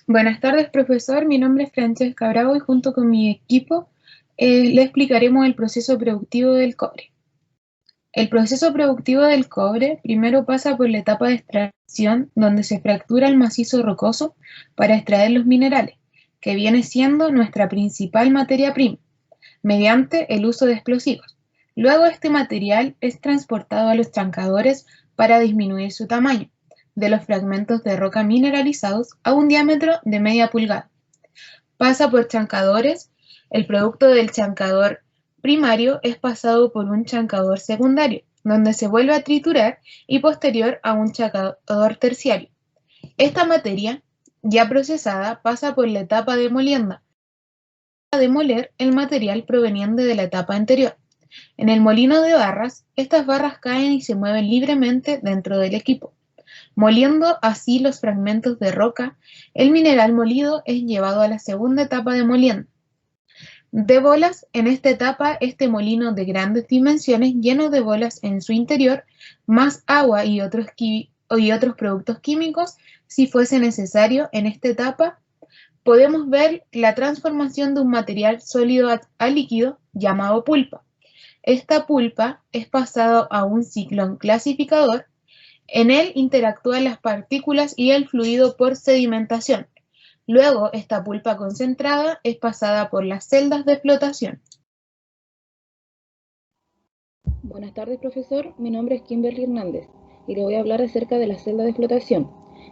Buenas tardes, profesor. Mi nombre es Francesca Bravo y junto con mi equipo le explicaremos el proceso productivo del cobre. El proceso productivo del cobre primero pasa por la etapa de extracción, donde se fractura el macizo rocoso para extraer los minerales, que viene siendo nuestra principal materia prima, mediante el uso de explosivos. Luego este material es transportado a los trancadores para disminuir su tamaño, de los fragmentos de roca mineralizados a un diámetro de media pulgada. Pasa por chancadores, el producto del chancador primario es pasado por un chancador secundario, donde se vuelve a triturar y posterior a un chancador terciario. Esta materia, ya procesada, pasa por la etapa de molienda, para demoler el material proveniente de la etapa anterior. En el molino de barras, estas barras caen y se mueven libremente dentro del equipo. Moliendo así los fragmentos de roca, el mineral molido es llevado a la segunda etapa de molienda. De bolas, en esta etapa, este molino de grandes dimensiones, lleno de bolas en su interior, más agua y otros productos químicos, si fuese necesario en esta etapa, podemos ver la transformación de un material sólido a líquido llamado pulpa. Esta pulpa es pasada a un ciclón clasificador. En él interactúan las partículas y el fluido por sedimentación. Luego, esta pulpa concentrada es pasada por las celdas de flotación. Buenas tardes, profesor. Mi nombre es Kimberly Hernández y le voy a hablar acerca de la celda de flotación,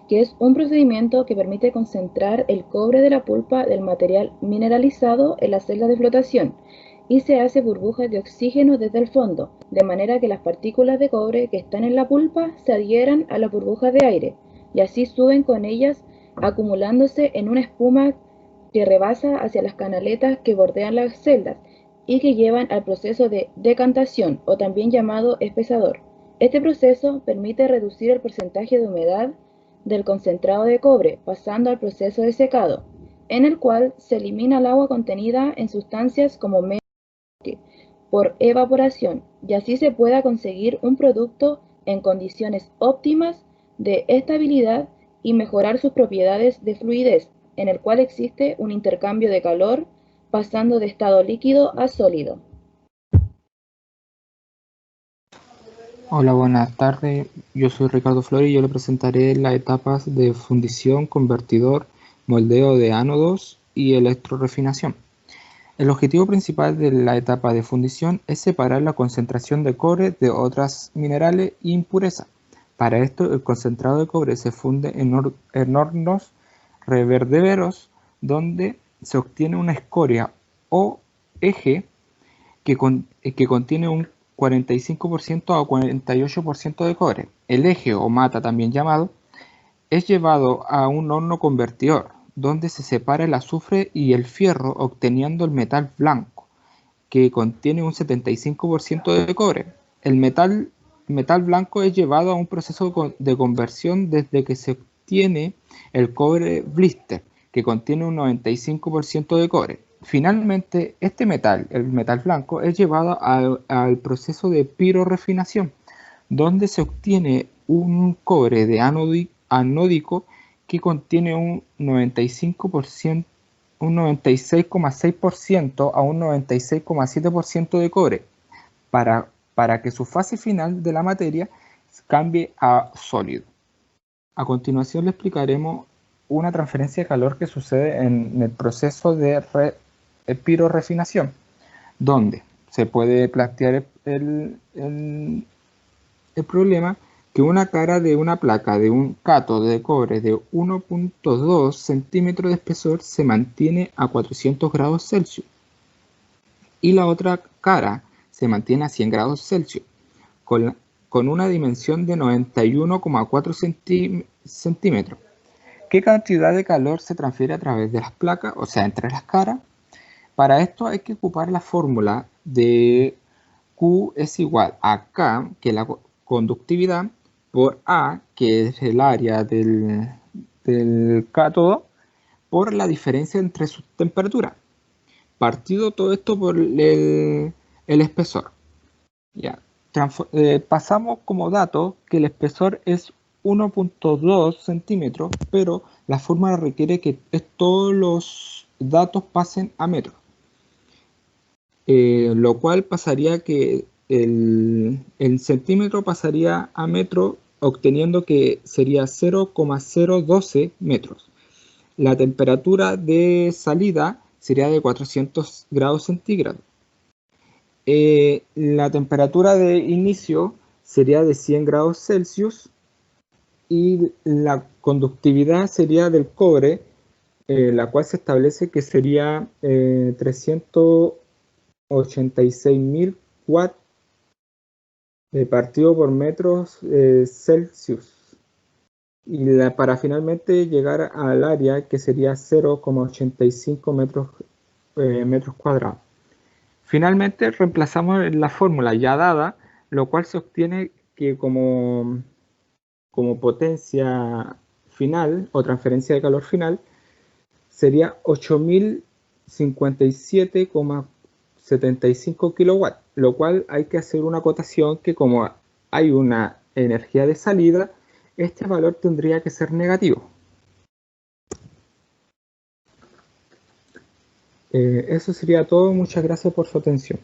que es un procedimiento que permite concentrar el cobre de la pulpa del material mineralizado en la celda de flotación y se hace burbujas de oxígeno desde el fondo, de manera que las partículas de cobre que están en la pulpa se adhieran a las burbujas de aire y así suben con ellas acumulándose en una espuma que rebasa hacia las canaletas que bordean las celdas y que llevan al proceso de decantación o también llamado espesador. Este proceso permite reducir el porcentaje de humedad del concentrado de cobre pasando al proceso de secado, en el cual se elimina el agua contenida en sustancias como por evaporación y así se pueda conseguir un producto en condiciones óptimas de estabilidad y mejorar sus propiedades de fluidez, en el cual existe un intercambio de calor pasando de estado líquido a sólido. Hola, buenas tardes. Yo soy Ricardo Flores y yo le presentaré las etapas de fundición, convertidor, moldeo de ánodos y electrorefinación. El objetivo principal de la etapa de fundición es separar la concentración de cobre de otros minerales e impurezas. Para esto, el concentrado de cobre se funde en hornos reverderos donde se obtiene una escoria o eje que contiene un 45% a 48% de cobre. El eje o mata, también llamado, es llevado a un horno convertidor, donde se separa el azufre y el fierro obteniendo el metal blanco, que contiene un 75% de cobre. El metal blanco es llevado a un proceso de conversión desde que se obtiene el cobre blister, que contiene un 95% de cobre. Finalmente, el metal blanco, es llevado al proceso de pirorefinación, donde se obtiene un cobre de anódico que contiene un 96,6% a un 96,7% de cobre, para que su fase final de la materia cambie a sólido. A continuación le explicaremos una transferencia de calor que sucede en el proceso de pirorefinación, donde se puede plantear el problema que una cara de una placa de un cátodo de cobre de 1.2 centímetros de espesor se mantiene a 400 grados Celsius y la otra cara se mantiene a 100 grados Celsius con una dimensión de 91,4 centímetros. ¿Qué cantidad de calor se transfiere a través de las placas, o sea, entre las caras? Para esto hay que ocupar la fórmula de Q es igual a K, que es la conductividad, por A, que es el área del cátodo, por la diferencia entre sus temperaturas. Partido todo esto por el espesor. Ya. Pasamos como dato que el espesor es 1.2 centímetros, pero la fórmula requiere que todos los datos pasen a metros, lo cual pasaría que el centímetro pasaría a metro, obteniendo que sería 0,012 metros. La temperatura de salida sería de 400 grados centígrados. La temperatura de inicio sería de 100 grados Celsius y la conductividad sería del cobre, la cual se establece que sería 386.000 watts partido por metros Celsius. Y para finalmente llegar al área que sería 0,85 metros cuadrados. Finalmente reemplazamos la fórmula ya dada, lo cual se obtiene que como potencia final o transferencia de calor final sería 8.057,75 kilowatts, lo cual hay que hacer una acotación que como hay una energía de salida, este valor tendría que ser negativo. Eso sería todo. Muchas gracias por su atención.